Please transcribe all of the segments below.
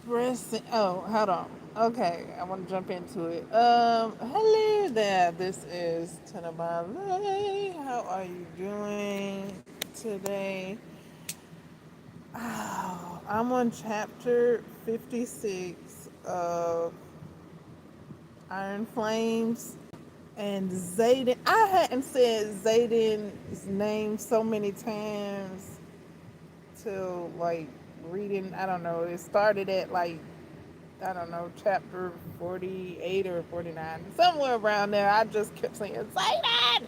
expressing. Oh, hold on. Okay, I want to jump into it. Hello there. This is T1naBa1ley. How are you doing today? Oh, I'm on chapter 56 of Iron Flames. And Zayden, I hadn't said Zayden's name so many times till like reading. I don't know. It started at like, I don't know, chapter 48 or 49, somewhere around there. I just kept saying Zayden.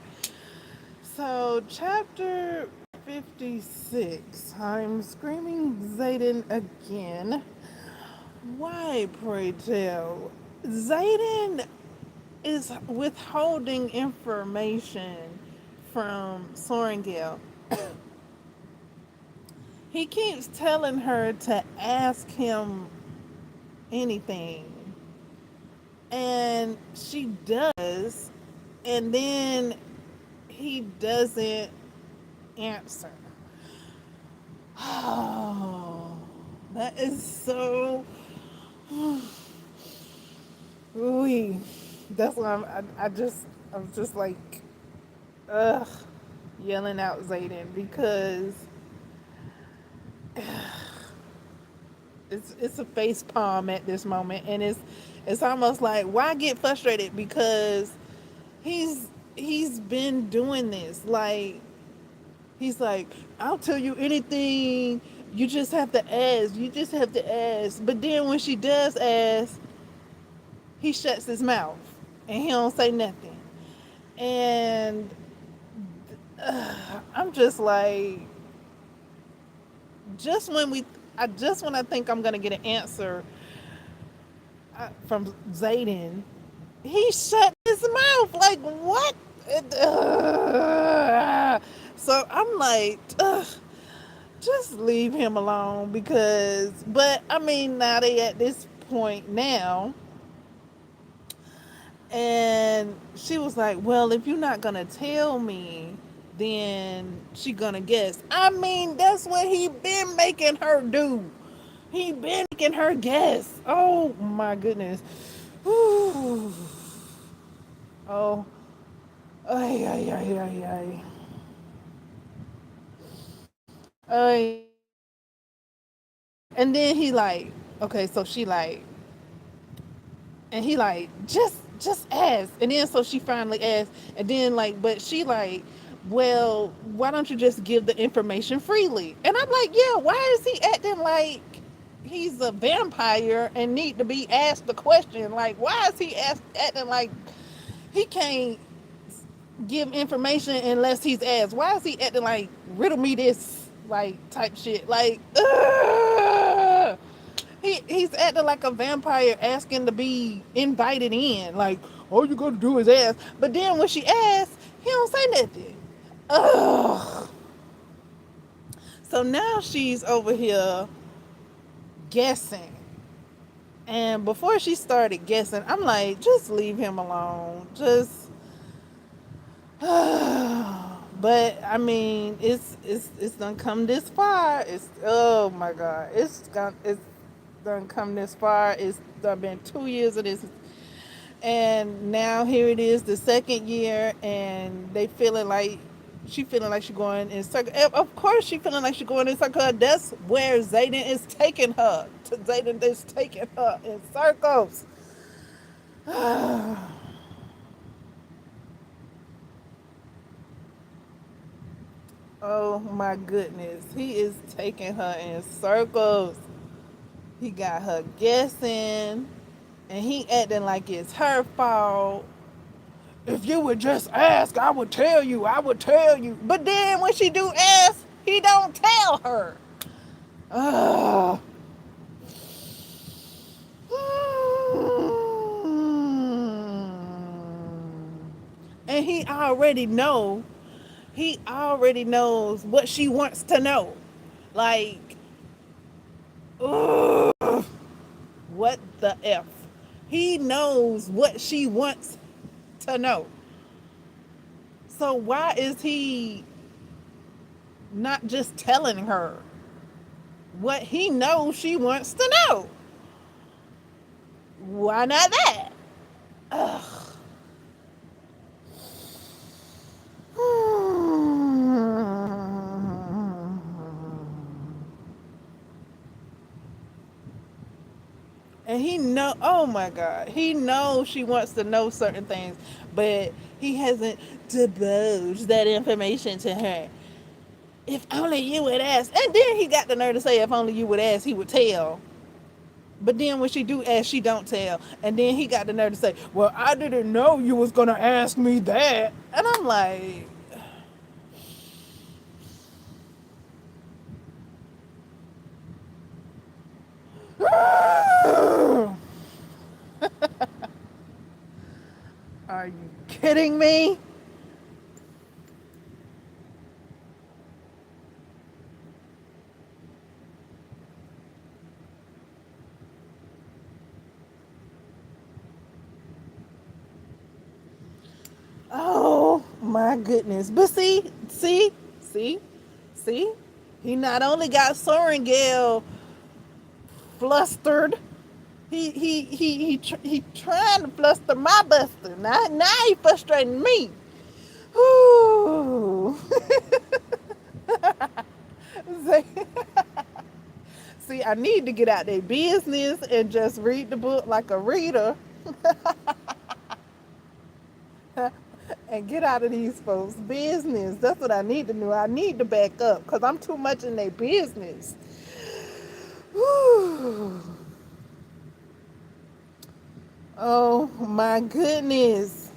So chapter 56, I'm screaming Zayden again. Why, pray tell? Zayden is withholding information from Sorengale. He keeps telling her to ask him anything. And she does. And then he doesn't answer. Oh, that is so. Ooh, that's why I'm just like, ugh, yelling out Zayden because it's a face palm at this moment, and it's almost like, why get frustrated, because he's been doing this, like he's like, I'll tell you anything, you just have to ask, but then when she does ask, he shuts his mouth and he don't say nothing. And I'm just like, just when we just when I think I'm gonna get an answer from Zayden, he shut his mouth. Like, what? So I'm like, ugh, just leave him alone, because, but I mean, now they at this point now. And she was like, well, if you're not gonna tell me, then she gonna guess. I mean, that's what he been making her do. He been making her guess. Oh my goodness. Whew. Oh, ay, ay, ay, ay, ay. Ay. And then he like, okay, so she like, and he like, just ask. And then so she finally asked, and then like, but she like, well, why don't you just give the information freely? And I'm like, yeah, why is he acting like he's a vampire and need to be asked the question? Like, why is he acting like he can't give information unless he's asked? Why is he acting like riddle me this, like, type shit? Like, he's acting like a vampire asking to be invited in. Like, all you gotta do is ask. But then when she asks, he don't say nothing. Ugh. So now she's over here guessing. And before she started guessing, I'm like, just leave him alone. Just but I mean, it's done come this far. It's, oh my god. It's done come this far. It's done been 2 years of this, and now here it is, the second year, and they feeling like she feeling like she going in circle. Of course she feeling like she going in circle. That's where Zayden is taking her. Zayden is taking her in circles. Oh my goodness. He is taking her in circles. He got her guessing, and he acting like it's her fault. If you would just ask, I would tell you. I would tell you. But then when she do ask, he don't tell her. Ugh. And he already know. He already knows what she wants to know. Like, ugh, what the F? He knows what she wants to know. So why is he not just telling her what he knows she wants to know? Why not that? Ugh. And he know, oh my God, he knows she wants to know certain things, but he hasn't divulged that information to her. If only you would ask. And then he got the nerve to say, if only you would ask, he would tell. But then when she do ask, she don't tell. And then he got the nerve to say, well, I didn't know you was going to ask me that. And I'm like, are you kidding me? Oh my goodness. But see, he not only got Sorengale flustered, he trying to fluster my buster. Now he frustrating me. Ooh. See, I need to get out their business and just read the book like a reader and get out of these folks' business. That's what I need to do. I need to back up because I'm too much in their business. Whew. Oh my goodness.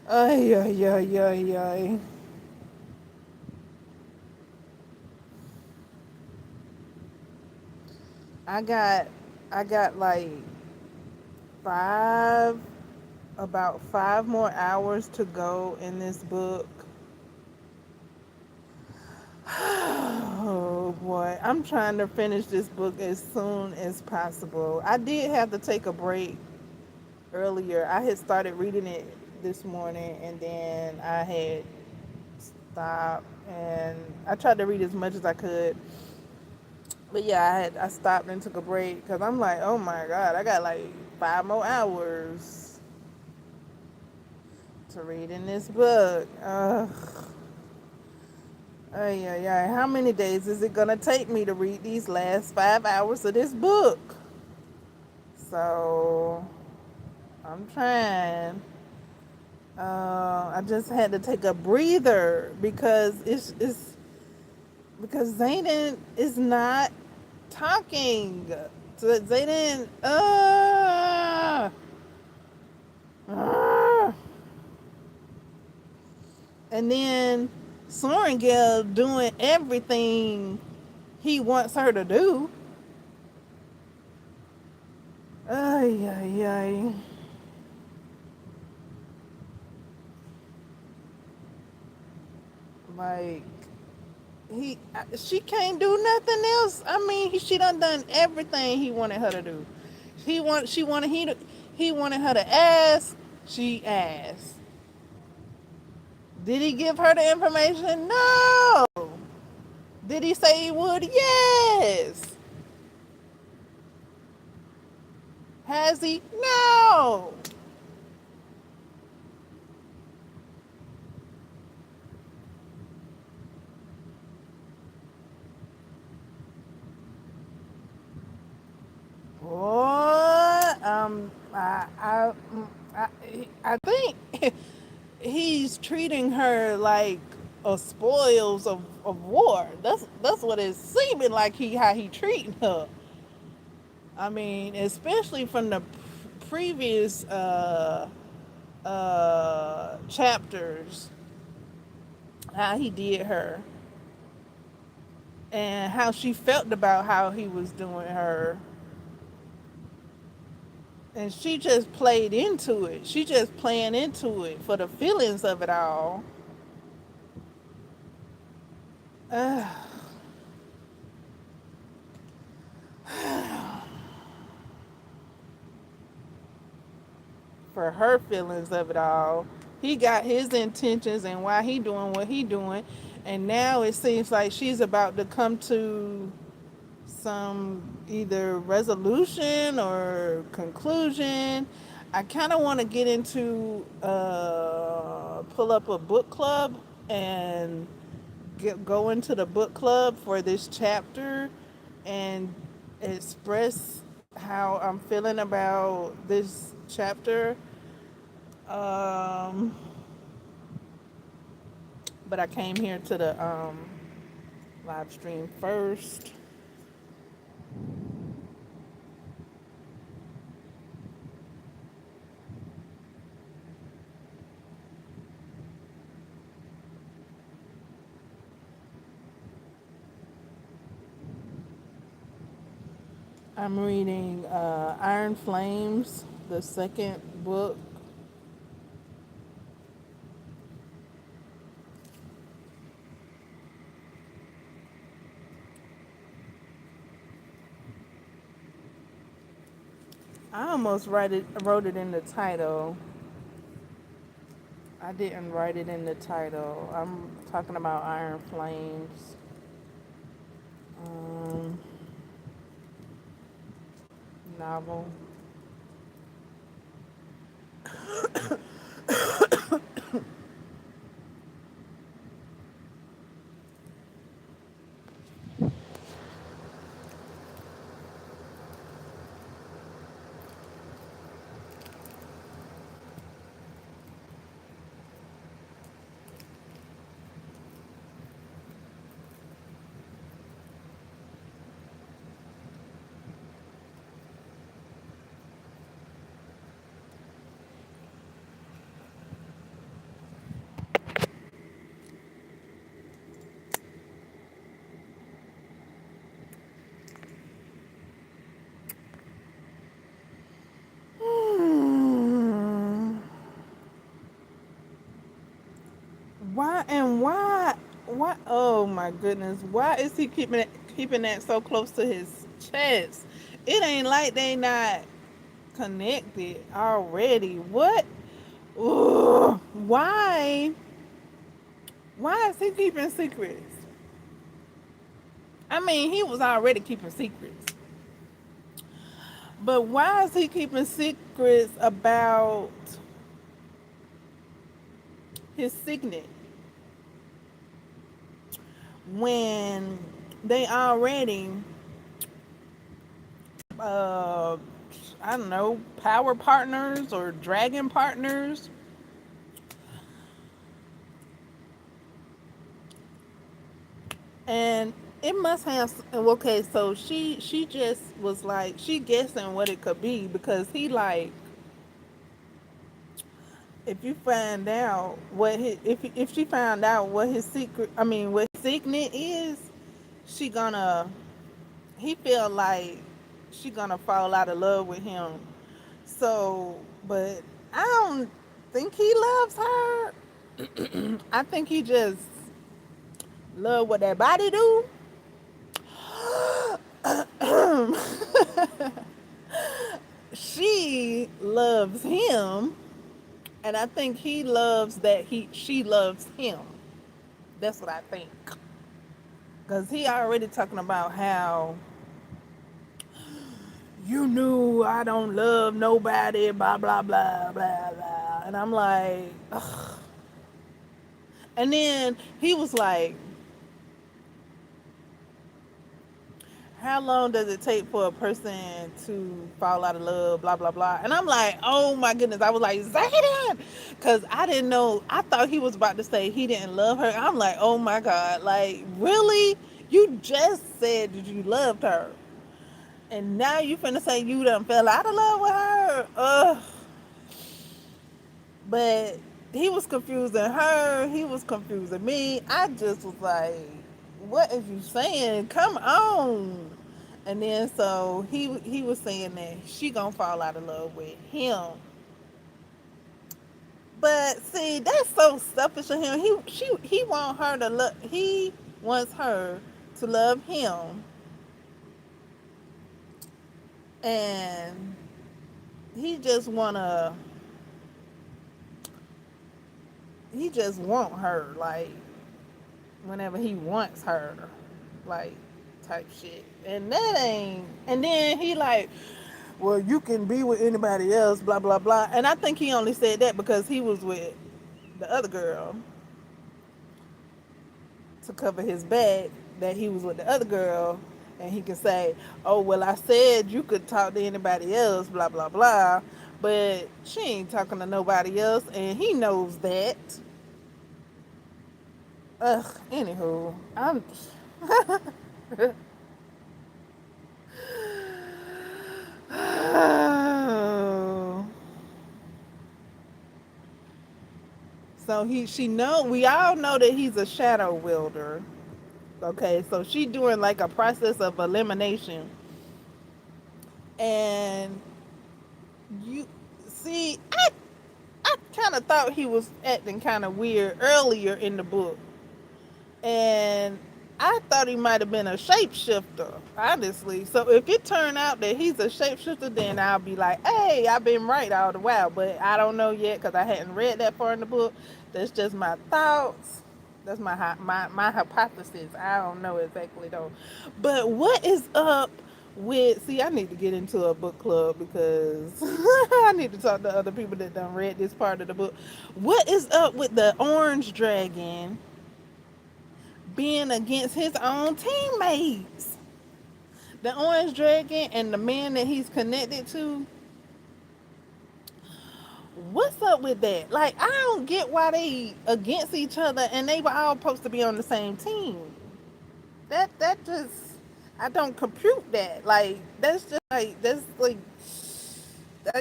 Ay, ay, ay, ay, ay. I got, I got like five, about 5 more hours to go in this book. Oh boy, I'm trying to finish this book as soon as possible. I did have to take a break earlier. I had started reading it this morning and then I had stopped and I tried to read as much as I could. But yeah, I stopped and took a break because I'm like, oh my God, I got like 5 more hours to read in this book. Ay, ay, ay. How many days is it gonna take me to read these last 5 hours of this book? So I'm trying. I just had to take a breather because it's because Zayden is not talking. So Zayden, uh, and then Sorengale doing everything he wants her to do. Ay, ay, ay. Like she can't do nothing else. I mean, she done everything he wanted her to do. He wanted her to ask. She asked. Did he give her the information? No. Did he say he would? Yes. Has he? No. What? I think he's treating her like a spoils of war. That's what it's seeming like how he treating her. I mean, especially from the previous chapters, how he did her and how she felt about how he was doing her. And she just played into it. She just playing into it for the feelings of it all. Uh, for her feelings of it all. He got his intentions and why he doing what he doing. And now it seems like she's about to come to some either resolution or conclusion. I kind of want to get into pull up a book club and go into the book club for this chapter and express how I'm feeling about this chapter. Um, but I came here to the live stream first. I'm reading Iron Flames, the second book. I almost wrote it in the title. I didn't write it in the title. I'm talking about Iron Flames. Um, novel. Hmm. Why and why? Why? Oh my goodness! Why is he keeping that so close to his chest? It ain't like they not connected already. What? Ugh. Why? Why is he keeping secrets? I mean, he was already keeping secrets, but why is he keeping secrets about his signet when they already uh I don't know, power partners or dragon partners? And it must have, okay, so she just was like, she guessing what it could be, because he like, if you find out what his, if she found out what his secret, I mean what his signet is, she gonna, he feel like she gonna fall out of love with him. So, but I don't think he loves her. I think he just love what that body do. She loves him, and I think he loves that she loves him. That's what I think. Cause he already talking about how you knew I don't love nobody, blah blah blah blah blah, and I'm like, ugh. And then he was like, how long does it take for a person to fall out of love, blah blah blah? And I'm like, oh my goodness. I was like, Zayden, because I didn't know, I thought he was about to say he didn't love her. I'm like, oh my god, like, really? You just said that you loved her, and now you finna say you done fell out of love with her? Ugh. But he was confusing her, he was confusing me. I just was like, what is you saying? Come on. And then so he was saying that she gonna fall out of love with him. But see, that's so selfish of him. He want her to love, he wants her to love him, and he just wanna, he just want her, like, whenever he wants her, like, type shit. And that ain't. And then he like, well, you can be with anybody else, blah blah blah. And I think he only said that because he was with the other girl to cover his back. That he was with the other girl, and he can say, "Oh well, I said you could talk to anybody else, blah blah blah." But she ain't talking to nobody else, and he knows that. Ugh. Anywho, I'm. So she know, we all know that he's a shadow wielder. Okay, so she doing like a process of elimination, and you see, I kind of thought he was acting kind of weird earlier in the book, and I thought he might have been a shapeshifter, honestly. So if it turned out that he's a shapeshifter, then I'll be like, hey, I've been right all the while. But I don't know yet because I hadn't read that far in the book. That's just my thoughts. That's my hypothesis. I don't know exactly though. But what is up with? See, I need to get into a book club because I need to talk to other people that done read this part of the book. What is up with the orange dragon being against his own teammates? The orange dragon and the man that he's connected to. What's up with that? Like, I don't get why they against each other and they were all supposed to be on the same team. That just, I don't compute that. Like, that's just like, that's like,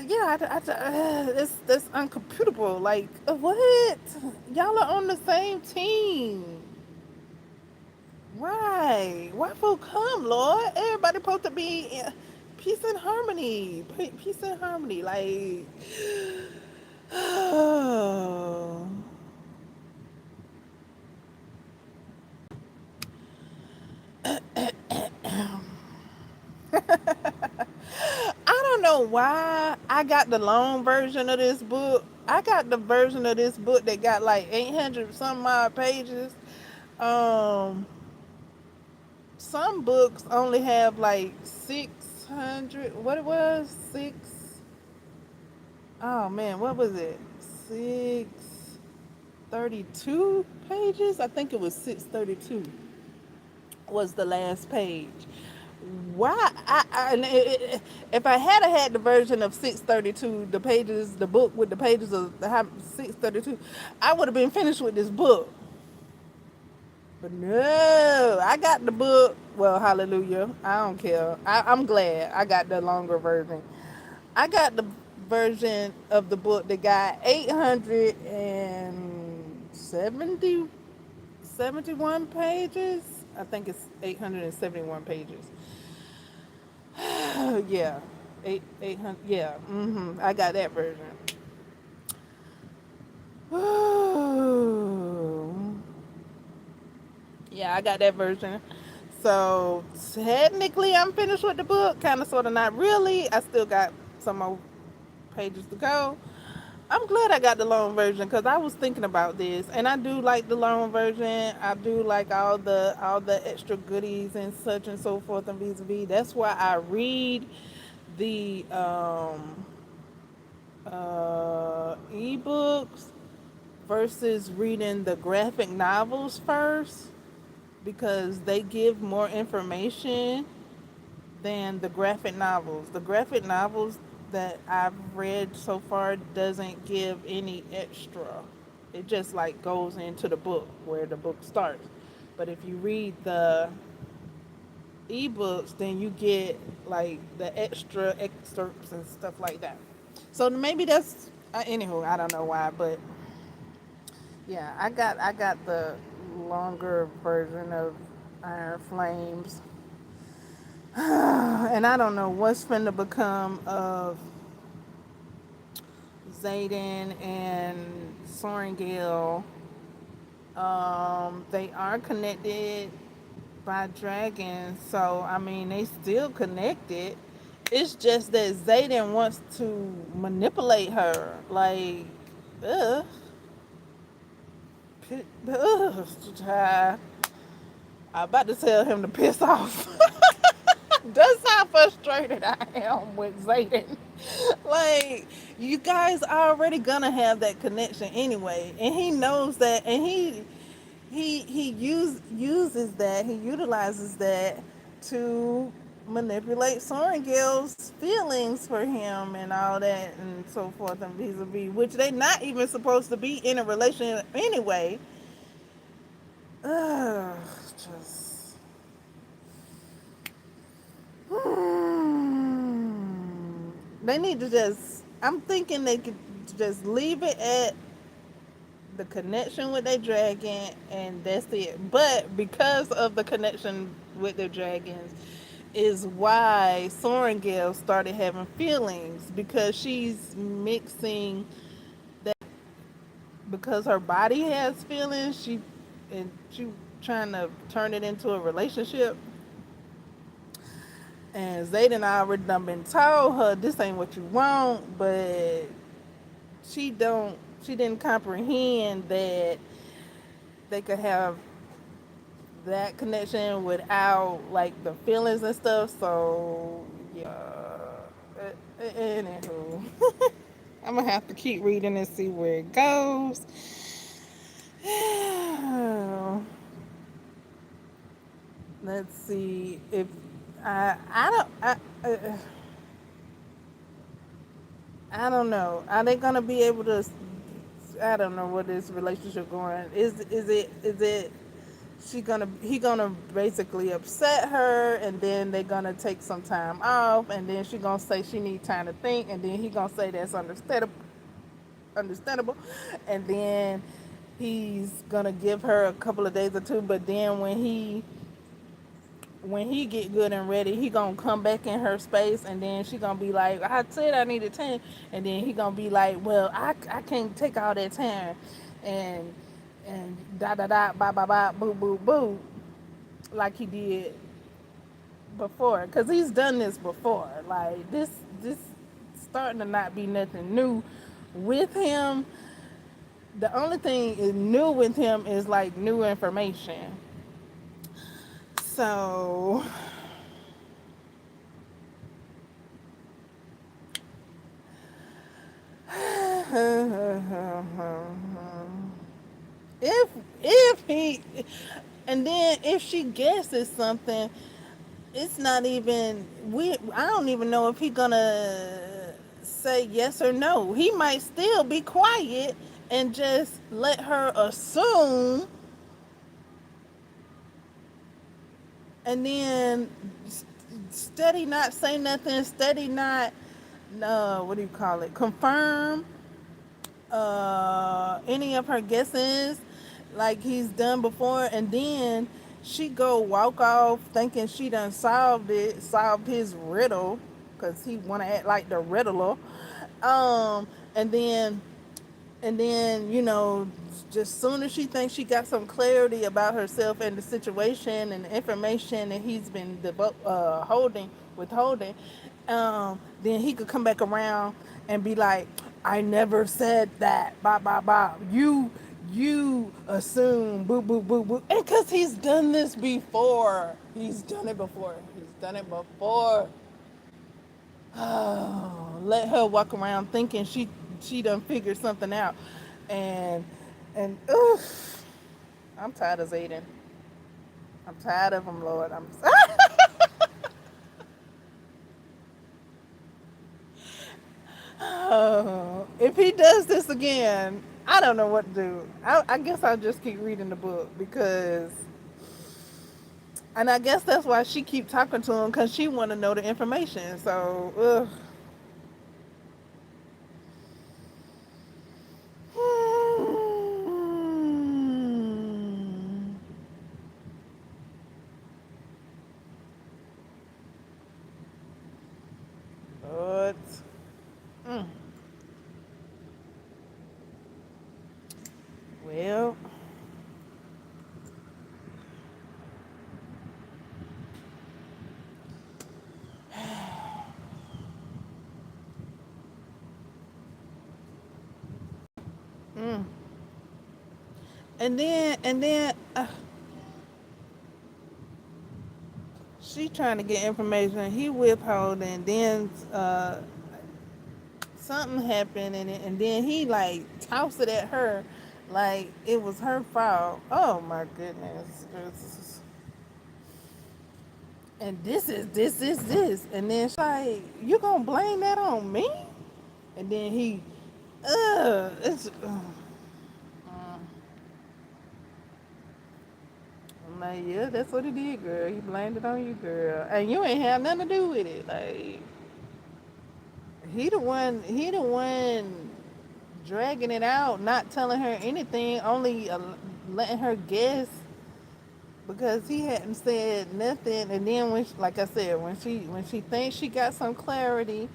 yeah, that's uncomputable. Like, what? Y'all are on the same team. Right. Why folk come, Lord? Everybody supposed to be in peace and harmony. Peace and harmony. Like, oh. I don't know why I got the long version of this book. I got the version of this book that got like 800 some odd pages. Um, some books only have like 600. What it was? Six. Oh man, what was it? 632 pages? I think it was 632 was the last page. Why? If I had the version of 632, the pages, the book with the pages of the 632, I would have been finished with this book. But no, I got the book. Well, hallelujah. I don't care. I'm glad I got the longer version. I got the version of the book that got 870, 71 pages. I think it's 871 pages. Yeah, 800. Yeah, I got that version. Yeah, I got that version. So technically, I'm finished with the book. Kind of, sort of, not really. I still got some more pages to go. I'm glad I got the long version because I was thinking about this, and I do like the long version. I do like all the extra goodies and such and so forth and vis-a-vis. That's why I read the ebooks versus reading the graphic novels first because they give more information than the graphic novels. The graphic novels that I've read so far doesn't give any extra. It just like goes into the book where the book starts. But if you read the ebooks, then you get like the extra excerpts and stuff like that. So maybe that's anywho. I don't know why, but yeah, I got the longer version of Iron Flames. And I don't know what's finna become of Zayden and Sorengale. They are connected by dragons, so I mean they still connected. It's just that Zayden wants to manipulate her. Like, ugh. Ugh. I'm about to tell him to piss off. That's how frustrated I am with Zayden. Like, you guys are already gonna have that connection anyway, and he knows that, and uses that, he utilizes that to manipulate Sorrengail's feelings for him and all that and so forth and vis-a-vis, which they not even supposed to be in a relationship anyway. Ugh, just they need to just. I'm thinking they could just leave it at the connection with their dragon, and that's it. But because of the connection with their dragons, is why Sorrengail started having feelings because she's mixing that because her body has feelings. She trying to turn it into a relationship. And Zayden already done been told her this ain't what you want, but she didn't comprehend that they could have that connection without like the feelings and stuff. So yeah. Anywho, I'm gonna have to keep reading and see where it goes. Let's see if I don't I don't know. Are they gonna be able to? I don't know what this relationship going. Is it she gonna he gonna basically upset her, and then they're gonna take some time off, and then she gonna say she need time to think, and then he gonna say that's understandable, and then he's gonna give her a couple of days or two, but then when he get good and ready, he gonna come back in her space, and then she gonna be like, I said I needed time, and then he gonna be like, well, I can't take all that time, and da da da ba ba ba boo boo boo, like he did before, cause he's done this before. Like this starting to not be nothing new with him. The only thing is new with him is like new information. So if if he and then if she guesses something, it's not even we I don't even know if he gonna say yes or no. He might still be quiet and just let her assume, and then steady not say nothing, steady not what do you call it, confirm any of her guesses like he's done before, and then she go walk off thinking she done solved his riddle, because he want to act like the riddler, um and then just soon as she thinks she got some clarity about herself and the situation and the information that he's been withholding, then he could come back around and be like, I never said that, blah blah blah, you assume, boo boo boo boo, and because he's done this before, he's done it before. Let her walk around thinking she done figured something out, and oof, I'm tired of Zayden. I'm tired of him, Lord. If he does this again, I don't know what to do. I guess I'll just keep reading the book, because, and I guess that's why she keep talking to him, because she want to know the information. So, ugh. But, mm, well, mm. And then She trying to get information. He withholding. Then something happened, and then he like tossed it at her, like it was her fault. Oh my goodness. And this, and then she like, you gonna blame that on me? And then he, it's. I'm like, yeah, that's what he did, girl. He blamed it on you, girl, and you ain't have nothing to do with it. Like, He the one dragging it out, not telling her anything, only letting her guess because he hadn't said nothing. And then when, like I said, when she thinks she got some clarity,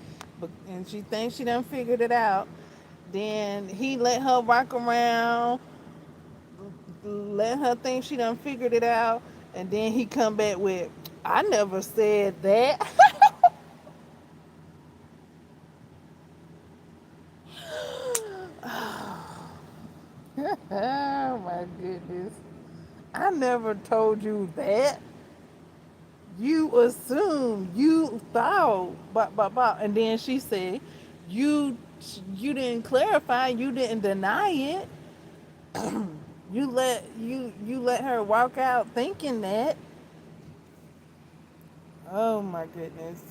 and she thinks she done figured it out, then he let her walk around, let her think she done figured it out, and then he come back with, "I never said that." Oh my goodness. I never told you that. You assumed, you thought, and then she said, you you didn't clarify, you didn't deny it. You let her walk out thinking that. Oh my goodness.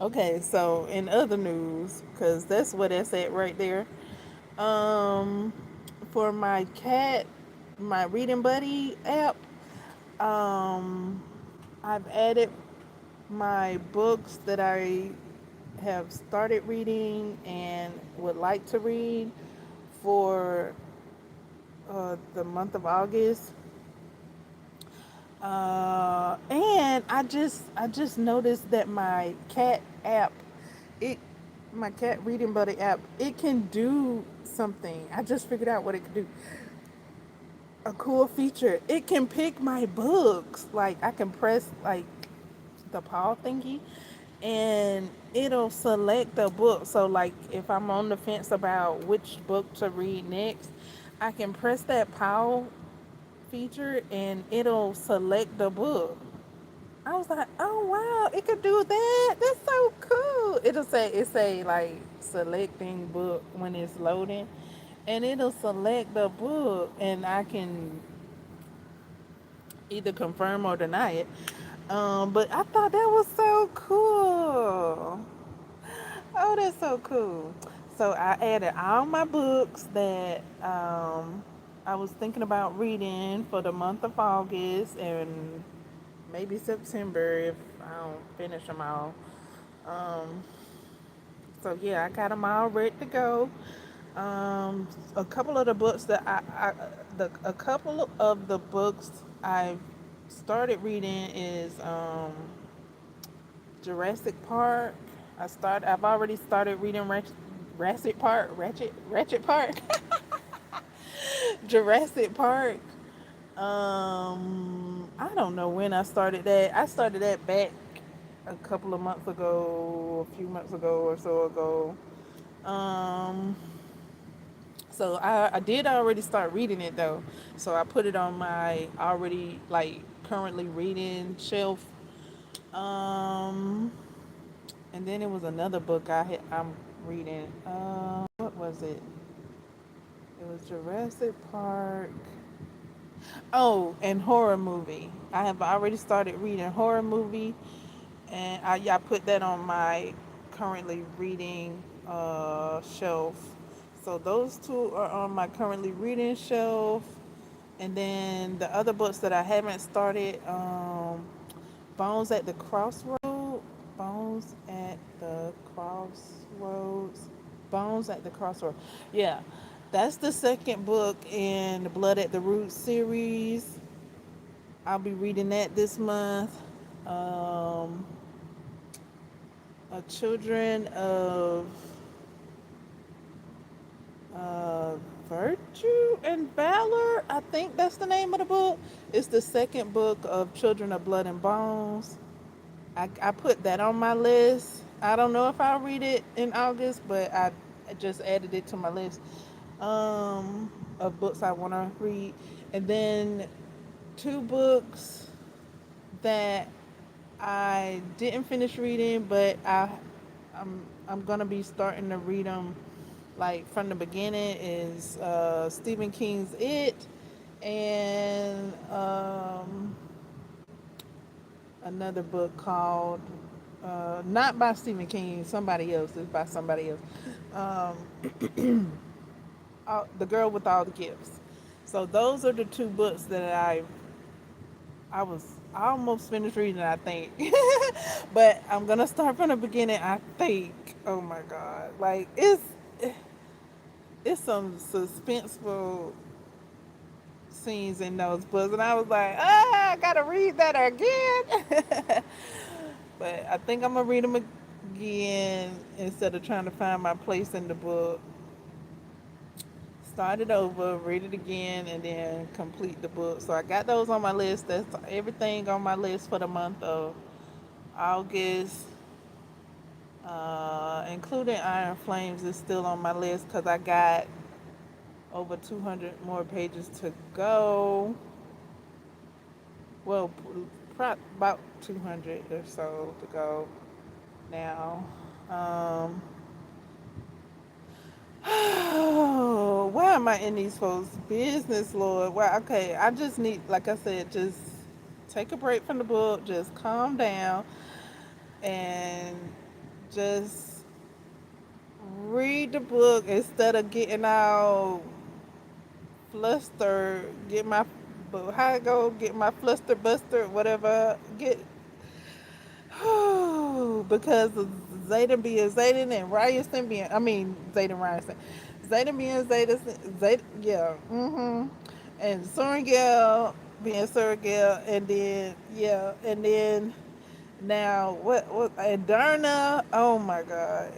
Okay, so in other news, because that's what that's at right there. Um, for my cat, my Reading Buddy app, um, I've added my books that I have started reading and would like to read for the month of August. And I just noticed that my cat app, it my cat Reading Buddy app, it can do something. I just figured out what it could do. A cool feature. It can pick my books. Like I can press like the paw thingy, and it'll select the book. So like if I'm on the fence about which book to read next, I can press that paw feature and it'll select the book. I was like, oh wow, it could do that. That's so cool. It say like selecting book when it's loading, and it'll select the book, and I can either confirm or deny it. But I thought that was so cool. Oh, that's so cool. So I added all my books that I was thinking about reading for the month of August and maybe September if I don't finish them all. Um, so yeah, I got them all ready to go. A couple of the books that a couple of the books I've started reading is Jurassic Park. I've already started reading Ratchet Park, Jurassic Park. I don't know when I started that. I started that back a couple of months ago, a few months ago or so ago. Um, so I did already start reading it though. So I put it on my already like currently reading shelf. Um, and then it was another book I'm reading. What was it? It was Jurassic Park. Oh, and horror movie. I have already started reading horror movie, and I put that on my currently reading shelf. So those two are on my currently reading shelf, and then the other books that I haven't started, Bones at the Crossroad, Bones at the Crossroads, Bones at the Crossroads. Yeah, that's the second book in the Blood at the Root series. I'll be reading that this month. Um, Children of uh, Virtue and Valor. I think that's the name of the book. It's the second book of Children of Blood and Bones. I put that on my list. I don't know if I'll read it in August, but I just added it to my list. Um, of books I want to read, and then two books that I didn't finish reading, but I'm gonna be starting to read them like from the beginning. Is Stephen King's It, and another book called not by Stephen King, somebody else. It's by somebody else. The Girl with All the Gifts. So those are the two books that I almost finished reading, I think. But I'm gonna start from the beginning, I think. Oh my god. Like it's some suspenseful scenes in those books, and I was like, I gotta read that again. But I think I'm gonna read them again instead of trying to find my place in the book. Start it over, read it again, and then complete the book. So I got those on my list. That's everything on my list for the month of August, including Iron Flames is still on my list because I got over 200 more pages to go. Well, about 200 or so to go now. Um, why am I in these folks' business, Lord? Well, okay, I just need, like I said, just take a break from the book, just calm down, and just read the book instead of getting all flustered. Get my, how I go, get my fluster buster, whatever. Get because of Zayden being Zayden and Ryerson being, I mean, Zayden Ryerson. Zayden being Zayden, Zayden, yeah, and Sorengel being Sorengel, and then, yeah, and then now, and Darna, oh my God.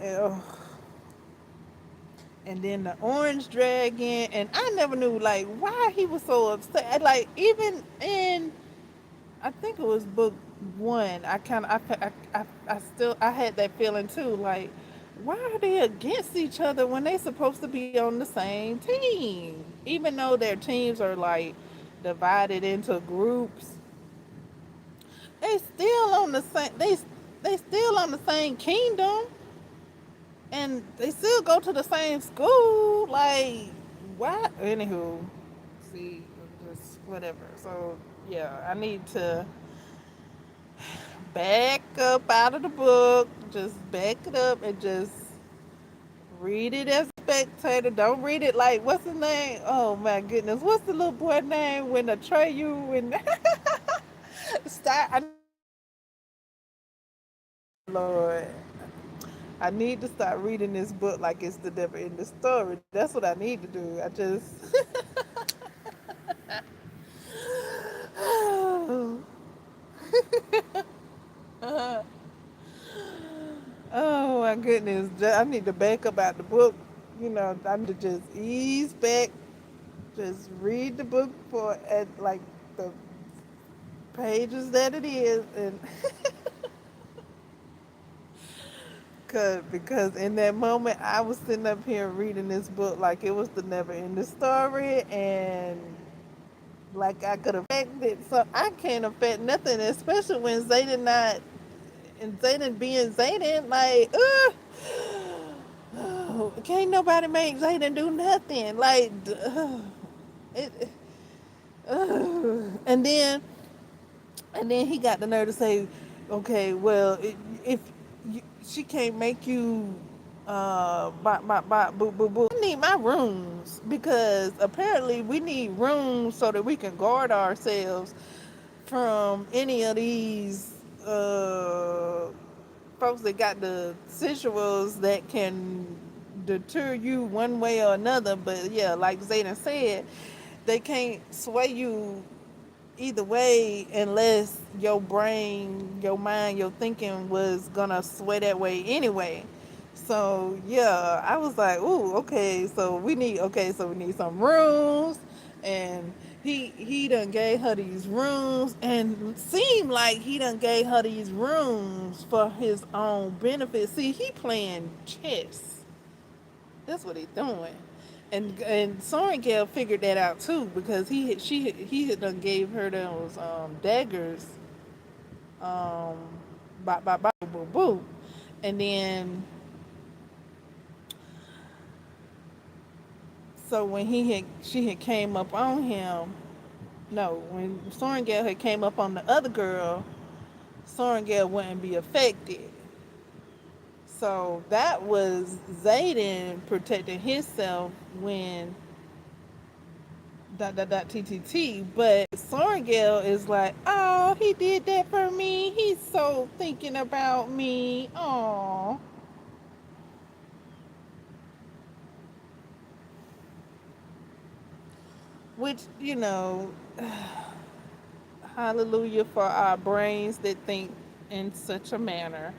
And then the Orange Dragon, and I never knew, like, why he was so upset. Like, even in I think it was book one. I had that feeling too. Like, why are they against each other when they supposed to be on the same team? Even though their teams are like divided into groups, they still on the same. They still on the same kingdom, and they still go to the same school. Like, why? Anywho, see, just whatever. So yeah, I need to back up out of the book, just back it up and just read it as a spectator. Don't read it like, what's his name? Oh my goodness, what's the little boy name when Atreyu and start? Lord, I need to start reading this book like it's the never ending story. That's what I need to do. I just oh my goodness, I need to back up out the book. I need to just ease back, just read the book for at like the pages that it is, and because in that moment I was sitting up here reading this book like it was the never ending story, and like I could affect it. So I can't affect nothing, especially when Zayden not and Zayden being Zayden. Like, can't nobody make Zayden do nothing. Like, it. And then he got the nerve to say, okay, well, if she can't make you boo boo boo, I need my rooms because apparently we need rooms so that we can guard ourselves from any of these folks that got the sensuals that can deter you one way or another. But yeah, like Zayden said, they can't sway you either way unless your brain, your mind, your thinking was gonna sway that way anyway. So yeah, I was like, ooh, so we need some rooms, and he done gave her these rooms, and seemed like he done gave her these rooms for his own benefit. See, he playing chess. That's what he doing. And Soren Gale figured that out too because he had done gave her those daggers, um, bop boo boo boo, and then so when he had she had came up on him, no, when Soren Gale had came up on the other girl, Soren Gale wouldn't be affected. So that was Zayden protecting himself when TTT, but Sorengale is like, oh, he did that for me. He's so thinking about me. Oh, which hallelujah for our brains that think in such a manner.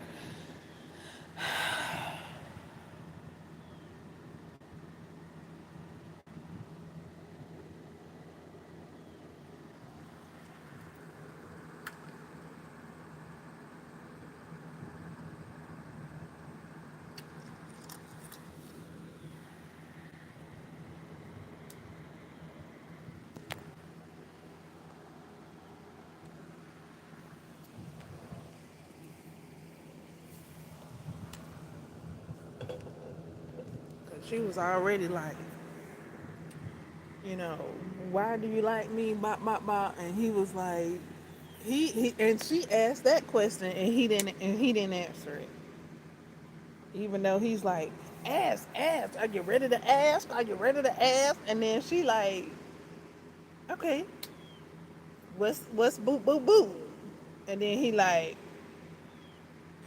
Cause she was already like, you know, why do you like me? Bop bop bop, and he was like, he and she asked that question, and he didn't answer it. Even though he's like, ask, ask, are you ready to ask? Are you ready to ask? And then she like, okay, what's boop boop boop? And then he like,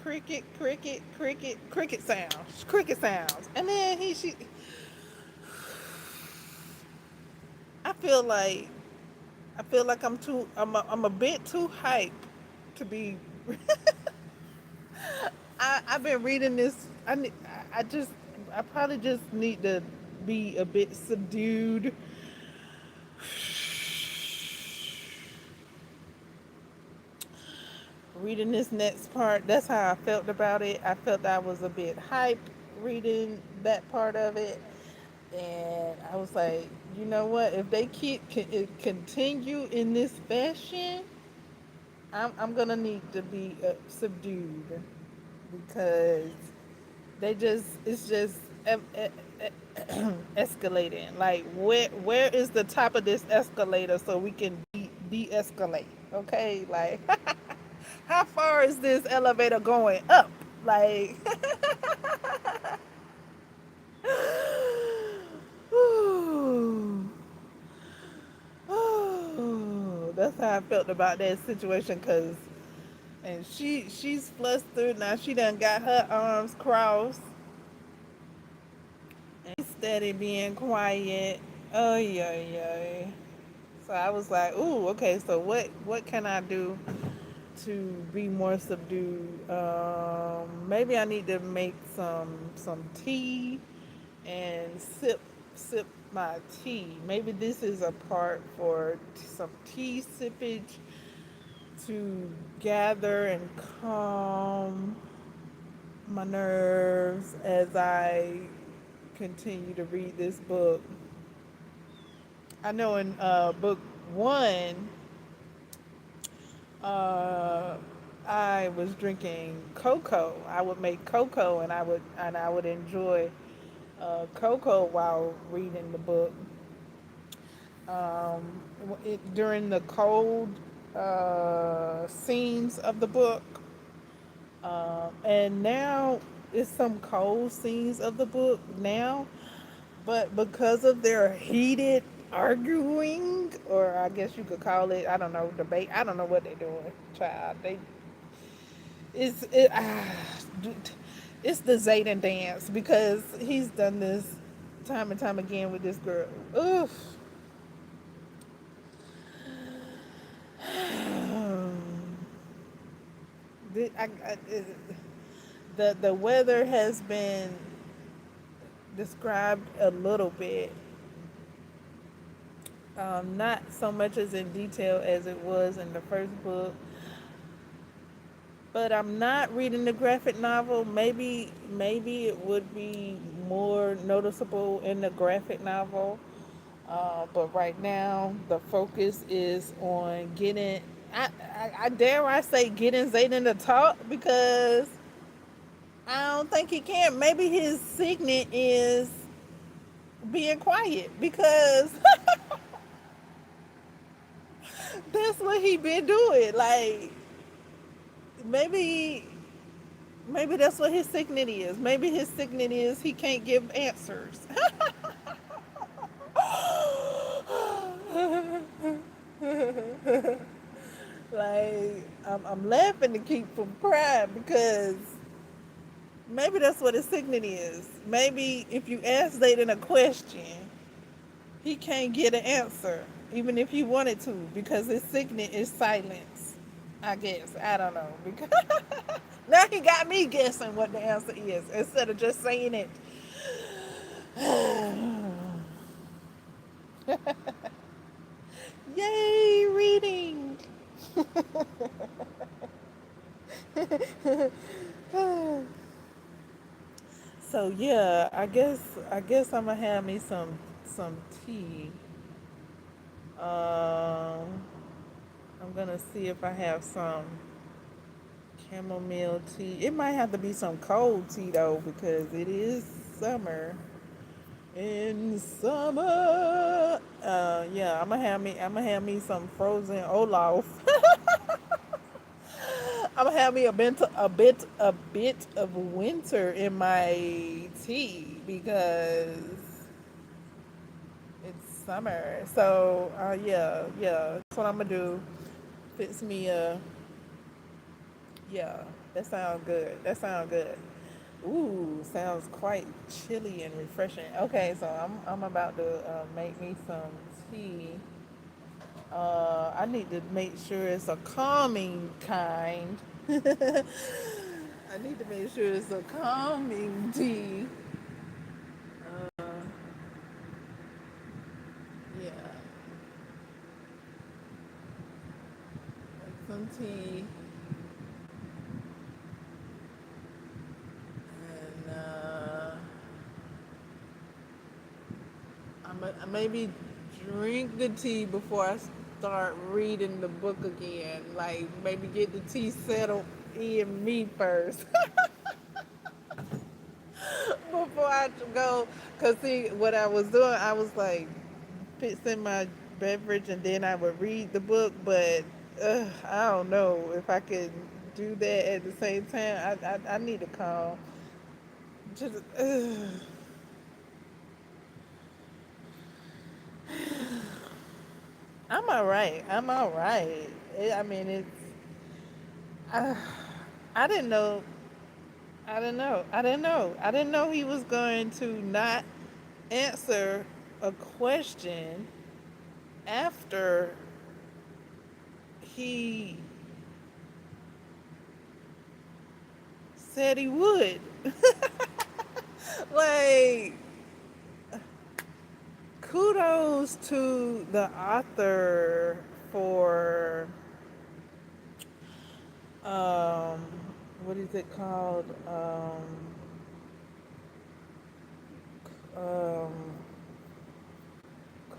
cricket, cricket, cricket, cricket sounds. And then she, I feel like, I'm a bit too hype to be. I've been reading this. I just, I probably just need to be a bit subdued. Reading this next part, that's how I felt about it. I felt I was a bit hyped reading that part of it, and I was like, you know what? If they continue in this fashion, I'm gonna need to be subdued because it's just escalating. Like where is the top of this escalator so we can de-escalate? Okay, like how far is this elevator going up? Like, that's how I felt about that situation. Cause, and she's flustered now. She done got her arms crossed and steady being quiet. Oh yeah, yeah. So I was like, ooh, okay. So what can I do to be more subdued? Maybe I need to make some tea and sip my tea. Maybe this is a part for some tea sippage to gather and calm my nerves as I continue to read this book. I know in book one, uh, I was drinking cocoa. I would make cocoa, and I would enjoy cocoa while reading the book. Um, During the cold scenes of the book, and now it's some cold scenes of the book now, but because of their heated arguing, or I guess you could call it, I don't know, debate. I don't know what they're doing, child. It's it, ah, it's the Zayden dance because he's done this time and time again with this girl. Oof. The, the weather has been described a little bit, not so much as in detail as it was in the first book. But I'm not reading the graphic novel. Maybe it would be more noticeable in the graphic novel. But right now, the focus is on getting. I dare I say getting Zayden to talk because I don't think he can. Maybe his signet is being quiet because that's what he been doing. Like maybe maybe that's what his signet is. Maybe his signet is he can't give answers. Like I'm laughing to keep from crying because maybe that's what his signet is. Maybe if you ask Zayden a question, he can't get an answer, even if he wanted to, because his signet is silence. I guess. I don't know. Because now he got me guessing what the answer is instead of just saying it. Yay, reading. So yeah, I guess I'm gonna have me some tea. Um, I'm gonna see if I have some chamomile tea. It might have to be some cold tea though because it is summer. In summer, yeah, I'm gonna have me some frozen Olaf. I'm gonna have me a bit of winter in my tea because it's summer. So yeah, that's what I'm gonna do. Fix me a yeah. That sounds good. That sounds good. Ooh, sounds quite chilly and refreshing. Okay, so I'm about to make me some tea. I need to make sure it's a calming kind. I need to make sure it's a calming tea. Uh, yeah, like some tea, and I maybe drink the tea before I start reading the book again. Like maybe get the tea settled in me first before I go. Cause see, what I was doing, I was like fixing my beverage and then I would read the book. But I don't know if I could do that at the same time. I need to calm. Just, I'm all right. I'm all right. I mean, it's. Uh, I didn't know. I didn't know. I didn't know. I didn't know he was going to not answer a question after he said he would. Like, kudos to the author for um, what is it called? Um,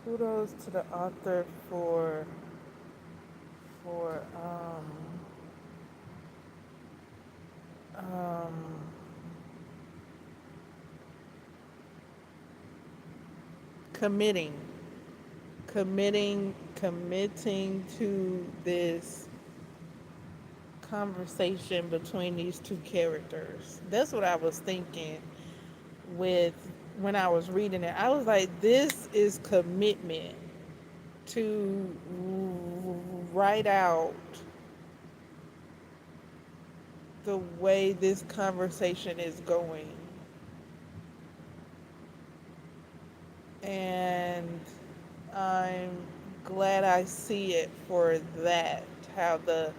kudos to the author for um, committing, committing to this conversation between these two characters. That's what I was thinking with when I was reading it. I was like, this is commitment to write out the way this conversation is going. And I'm glad I see it for that, how the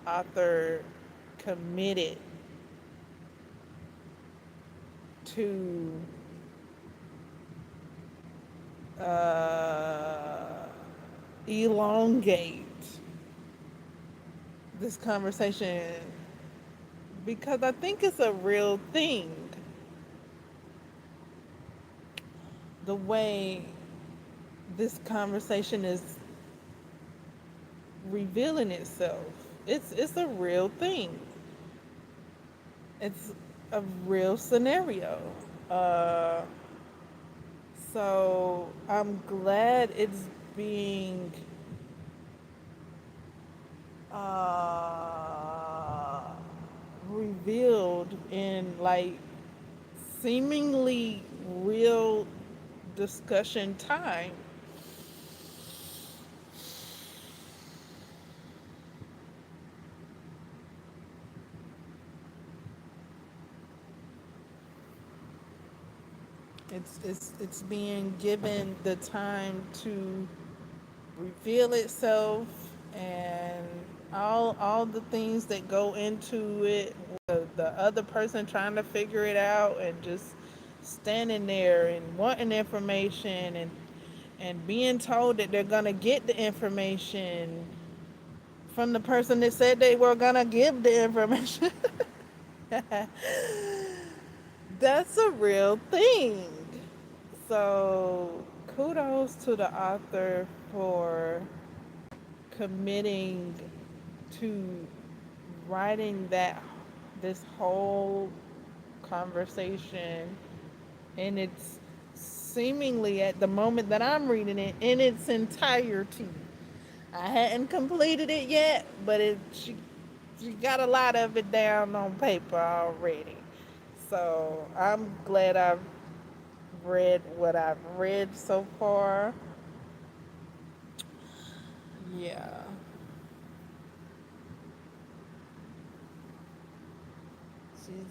author committed to uh, elongate this conversation because I think it's a real thing. the way this conversation is revealing itself. It's a real thing. It's a real scenario. Uh, so I'm glad it's being uh, revealed in like seemingly real discussion time. It's being given the time to reveal itself, and all the things that go into it, the other person trying to figure it out and just standing there and wanting information, and being told that they're gonna get the information from the person that said they were gonna give the information. That's a real thing. So kudos to the author for committing to writing this whole conversation, and it's seemingly at the moment that I'm reading it in its entirety. I hadn't completed it yet, but she got a lot of it down on paper already. So I'm glad I've read what I've read so far. Yeah.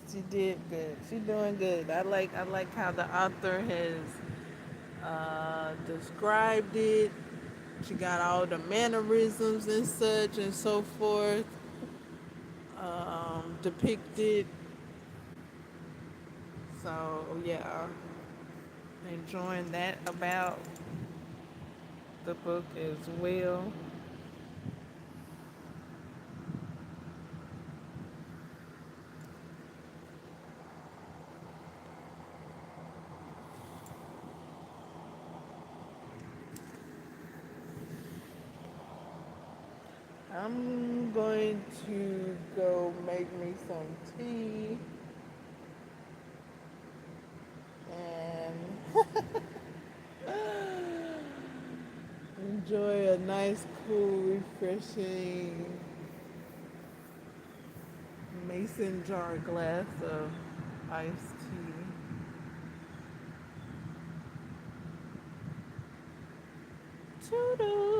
She did good. She doing good. I like how the author has described it. She got all the mannerisms and such and so forth depicted. So yeah, enjoying that about the book as well. I'm going to go make me some tea and enjoy a nice, cool, refreshing mason jar glass of iced tea. Toodles!